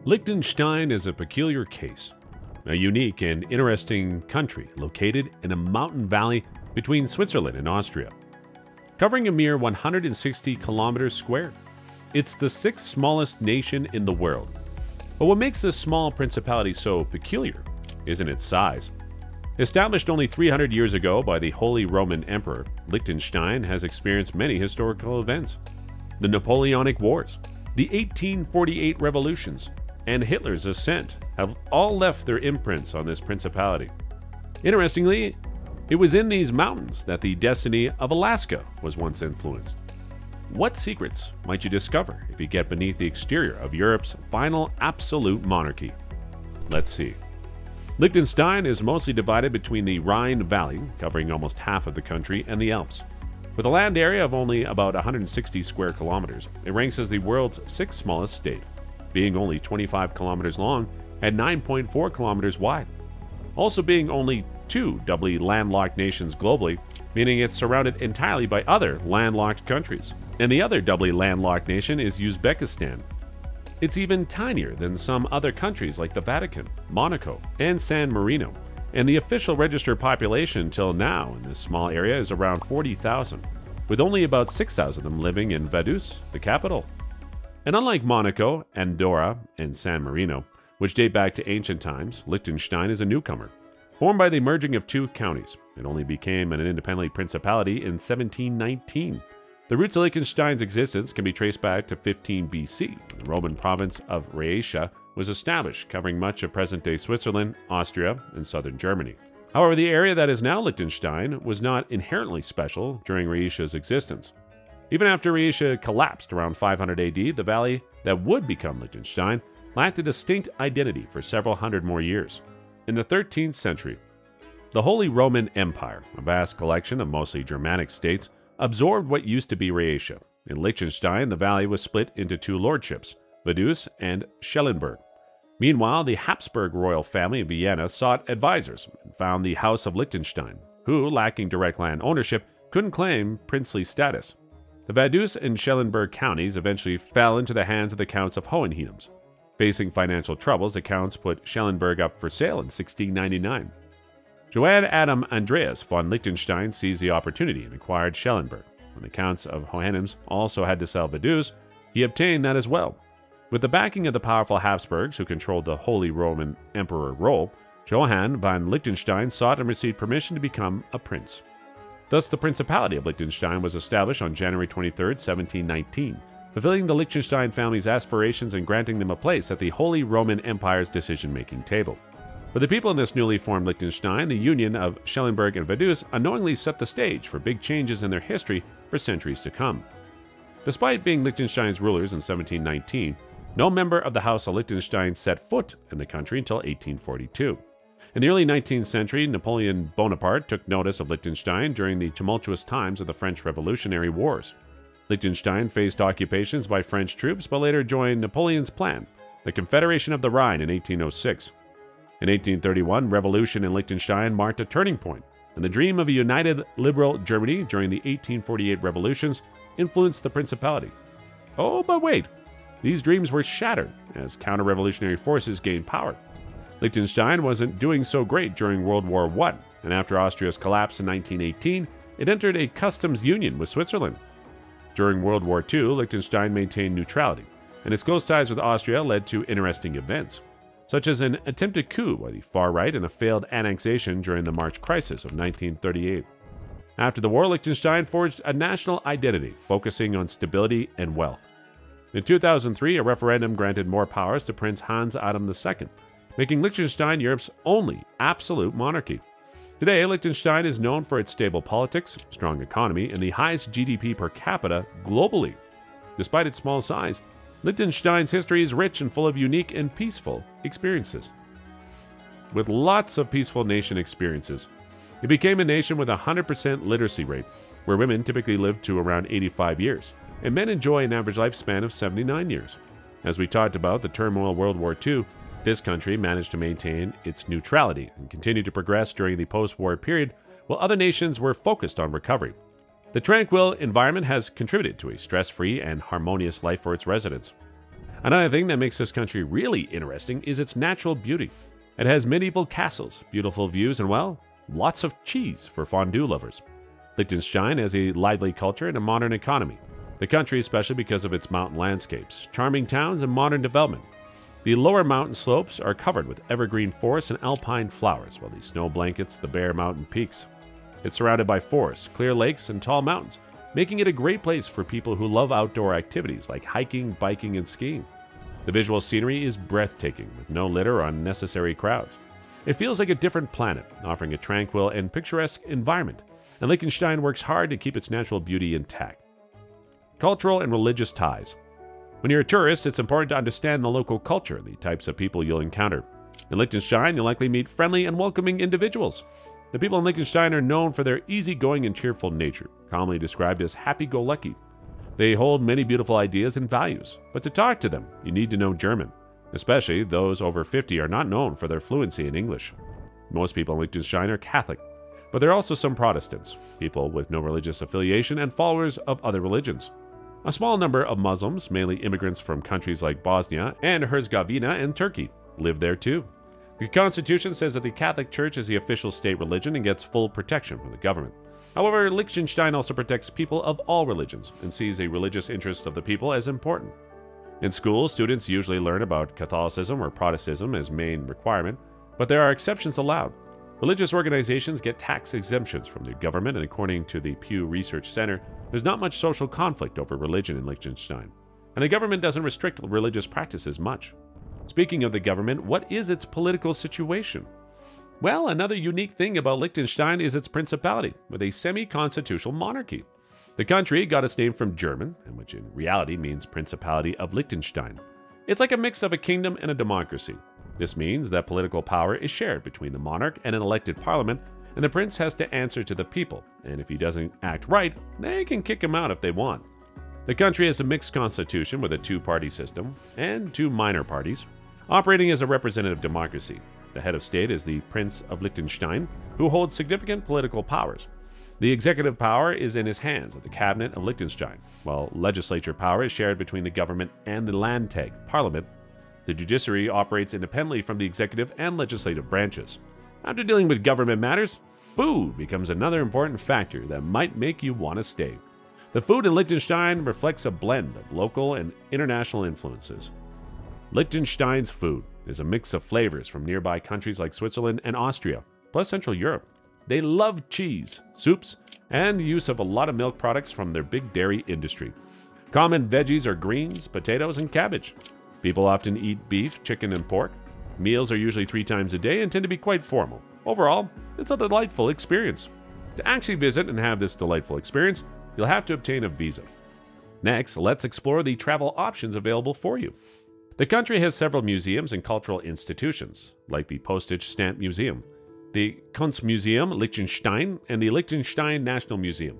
Liechtenstein is a peculiar case, a unique and interesting country located in a mountain valley between Switzerland and Austria, covering a mere 160 kilometers squared. It's the sixth smallest nation in the world. But what makes this small principality so peculiar isn't its size. Established only 300 years ago by the Holy Roman Emperor, Liechtenstein has experienced many historical events. The Napoleonic Wars, the 1848 revolutions, and Hitler's ascent have all left their imprints on this principality. Interestingly, it was in these mountains that the destiny of Alaska was once influenced. What secrets might you discover if you get beneath the exterior of Europe's final absolute monarchy? Let's see. Liechtenstein is mostly divided between the Rhine Valley, covering almost half of the country, and the Alps. With a land area of only about 160 square kilometers, it ranks as the world's sixth smallest state, being only 25 kilometers long and 9.4 kilometers wide. Also being only two doubly landlocked nations globally, meaning it's surrounded entirely by other landlocked countries. And the other doubly landlocked nation is Uzbekistan. It's even tinier than some other countries like the Vatican, Monaco, and San Marino, and the official registered population till now in this small area is around 40,000, with only about 6,000 of them living in Vaduz, the capital. And unlike Monaco, Andorra, and San Marino, which date back to ancient times, Liechtenstein is a newcomer. Formed by the merging of two counties, it only became an independent principality in 1719. The roots of Liechtenstein's existence can be traced back to 15 BC, when the Roman province of Rhaetia was established, covering much of present-day Switzerland, Austria, and southern Germany. However, the area that is now Liechtenstein was not inherently special during Rhaetia's existence. Even after Rhaetia collapsed around 500 AD, the valley that would become Liechtenstein lacked a distinct identity for several hundred more years. In the 13th century, the Holy Roman Empire, a vast collection of mostly Germanic states, absorbed what used to be Rhaetia. In Liechtenstein, the valley was split into two lordships, Vaduz and Schellenberg. Meanwhile, the Habsburg royal family of Vienna sought advisors and found the House of Liechtenstein, who, lacking direct land ownership, couldn't claim princely status. The Vaduz and Schellenberg counties eventually fell into the hands of the Counts of Hohenheims. Facing financial troubles, the Counts put Schellenberg up for sale in 1699. Johann Adam Andreas von Liechtenstein seized the opportunity and acquired Schellenberg. When the Counts of Hohenheims also had to sell Vaduz, he obtained that as well. With the backing of the powerful Habsburgs, who controlled the Holy Roman Emperor role, Johann von Liechtenstein sought and received permission to become a prince. Thus, the Principality of Liechtenstein was established on January 23, 1719, fulfilling the Liechtenstein family's aspirations and granting them a place at the Holy Roman Empire's decision-making table. For the people in this newly formed Liechtenstein, the union of Schellenberg and Vaduz unknowingly set the stage for big changes in their history for centuries to come. Despite being Liechtenstein's rulers in 1719, no member of the House of Liechtenstein set foot in the country until 1842. In the early 19th century, Napoleon Bonaparte took notice of Liechtenstein during the tumultuous times of the French Revolutionary Wars. Liechtenstein faced occupations by French troops, but later joined Napoleon's plan, the Confederation of the Rhine, in 1806. In 1831, revolution in Liechtenstein marked a turning point, and the dream of a united liberal Germany during the 1848 revolutions influenced the Principality. Oh, but wait, these dreams were shattered as counter-revolutionary forces gained power. Liechtenstein wasn't doing so great during World War I, and after Austria's collapse in 1918, it entered a customs union with Switzerland. During World War II, Liechtenstein maintained neutrality, and its close ties with Austria led to interesting events, such as an attempted coup by the far right and a failed annexation during the March Crisis of 1938. After the war, Liechtenstein forged a national identity, focusing on stability and wealth. In 2003, a referendum granted more powers to Prince Hans Adam II, making Liechtenstein Europe's only absolute monarchy. Today, Liechtenstein is known for its stable politics, strong economy, and the highest GDP per capita globally. Despite its small size, Liechtenstein's history is rich and full of unique and peaceful experiences. With lots of peaceful nation experiences, it became a nation with a 100% literacy rate, where women typically live to around 85 years, and men enjoy an average lifespan of 79 years. As we talked about the turmoil of World War II, this country managed to maintain its neutrality and continue to progress during the post-war period, while other nations were focused on recovery. The tranquil environment has contributed to a stress-free and harmonious life for its residents. Another thing that makes this country really interesting is its natural beauty. It has medieval castles, beautiful views, and well, lots of cheese for fondue lovers. Liechtenstein has a lively culture and a modern economy. The country, especially because of its mountain landscapes, charming towns, and modern development. The lower mountain slopes are covered with evergreen forests and alpine flowers, while the snow blankets the bare mountain peaks. It's surrounded by forests, clear lakes, and tall mountains, making it a great place for people who love outdoor activities like hiking, biking, and skiing. The visual scenery is breathtaking, with no litter or unnecessary crowds. It feels like a different planet, offering a tranquil and picturesque environment, and Liechtenstein works hard to keep its natural beauty intact. Cultural and religious ties. When you're a tourist, it's important to understand the local culture and the types of people you'll encounter. In Liechtenstein, you'll likely meet friendly and welcoming individuals. The people in Liechtenstein are known for their easygoing and cheerful nature, commonly described as happy-go-lucky. They hold many beautiful ideas and values, but to talk to them, you need to know German. Especially those over 50 are not known for their fluency in English. Most people in Liechtenstein are Catholic, but there are also some Protestants, people with no religious affiliation, and followers of other religions. A small number of Muslims, mainly immigrants from countries like Bosnia and Herzegovina and Turkey, live there too. The Constitution says that the Catholic Church is the official state religion and gets full protection from the government. However, Liechtenstein also protects people of all religions and sees the religious interests of the people as important. In school, students usually learn about Catholicism or Protestantism as main requirement, but there are exceptions allowed. Religious organizations get tax exemptions from the government, and according to the Pew Research Center, there's not much social conflict over religion in Liechtenstein, and the government doesn't restrict religious practices much. Speaking of the government, what is its political situation? Well, another unique thing about Liechtenstein is its principality, with a semi-constitutional monarchy. The country got its name from German, which in reality means Principality of Liechtenstein. It's like a mix of a kingdom and a democracy. This means that political power is shared between the monarch and an elected parliament, and the prince has to answer to the people, and if he doesn't act right, they can kick him out if they want. The country has a mixed constitution with a two-party system and two minor parties, operating as a representative democracy. The head of state is the Prince of Liechtenstein, who holds significant political powers. The executive power is in his hands at the Cabinet of Liechtenstein, while legislature power is shared between the government and the Landtag, parliament. The judiciary operates independently from the executive and legislative branches. After dealing with government matters, food becomes another important factor that might make you want to stay. The food in Liechtenstein reflects a blend of local and international influences. Liechtenstein's food is a mix of flavors from nearby countries like Switzerland and Austria, plus Central Europe. They love cheese, soups, and use of a lot of milk products from their big dairy industry. Common veggies are greens, potatoes, and cabbage. People often eat beef, chicken, and pork. Meals are usually 3 times a day and tend to be quite formal. Overall, it's a delightful experience. To actually visit and have this delightful experience, you'll have to obtain a visa. Next, let's explore the travel options available for you. The country has several museums and cultural institutions, like the Postage Stamp Museum, the Kunstmuseum Liechtenstein, and the Liechtenstein National Museum.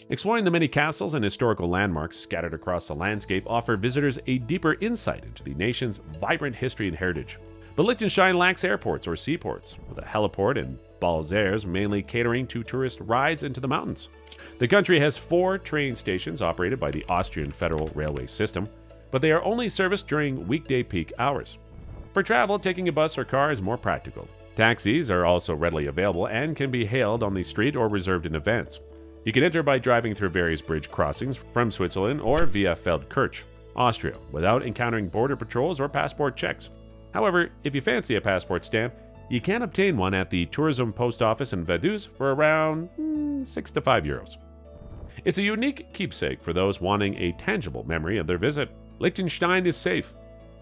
Exploring the many castles and historical landmarks scattered across the landscape offer visitors a deeper insight into the nation's vibrant history and heritage. But Liechtenstein lacks airports or seaports, with a heliport and Balzers mainly catering to tourist rides into the mountains. The country has 4 train stations operated by the Austrian Federal Railway System, but they are only serviced during weekday peak hours. For travel, taking a bus or car is more practical. Taxis are also readily available and can be hailed on the street or reserved in advance. You can enter by driving through various bridge crossings from Switzerland or via Feldkirch, Austria, without encountering border patrols or passport checks. However, if you fancy a passport stamp, you can obtain one at the tourism post office in Vaduz for around 6 to 5 euros. It's a unique keepsake for those wanting a tangible memory of their visit. Liechtenstein is safe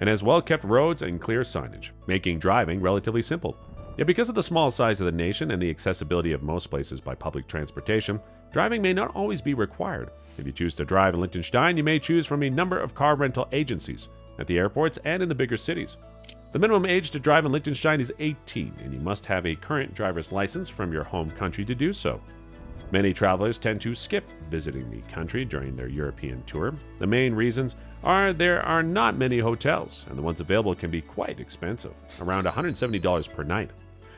and has well-kept roads and clear signage, making driving relatively simple. Yet because of the small size of the nation and the accessibility of most places by public transportation, driving may not always be required. If you choose to drive in Liechtenstein, you may choose from a number of car rental agencies at the airports and in the bigger cities. The minimum age to drive in Liechtenstein is 18, and you must have a current driver's license from your home country to do so. Many travelers tend to skip visiting the country during their European tour. The main reasons are there are not many hotels, and the ones available can be quite expensive, around $170 per night.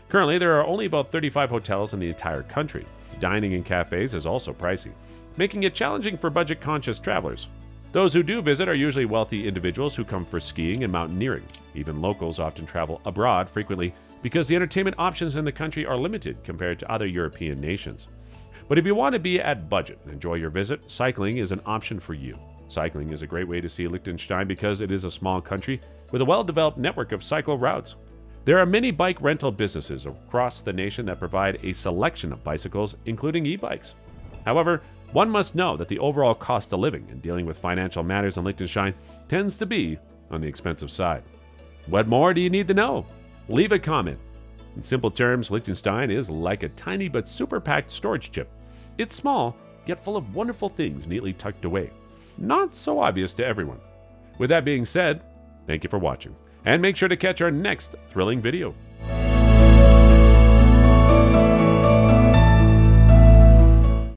Currently, there are only about 35 hotels in the entire country. Dining in cafes is also pricey, making it challenging for budget-conscious travelers. Those who do visit are usually wealthy individuals who come for skiing and mountaineering. Even locals often travel abroad frequently because the entertainment options in the country are limited compared to other European nations. But if you want to be at budget and enjoy your visit, cycling is an option for you. Cycling is a great way to see Liechtenstein because it is a small country with a well-developed network of cycle routes. There are many bike rental businesses across the nation that provide a selection of bicycles, including e-bikes. However, one must know that the overall cost of living and dealing with financial matters in Liechtenstein tends to be on the expensive side. What more do you need to know? Leave a comment. In simple terms, Liechtenstein is like a tiny but super packed storage chip. It's small, yet full of wonderful things neatly tucked away. Not so obvious to everyone. With that being said, thank you for watching, and make sure to catch our next thrilling video.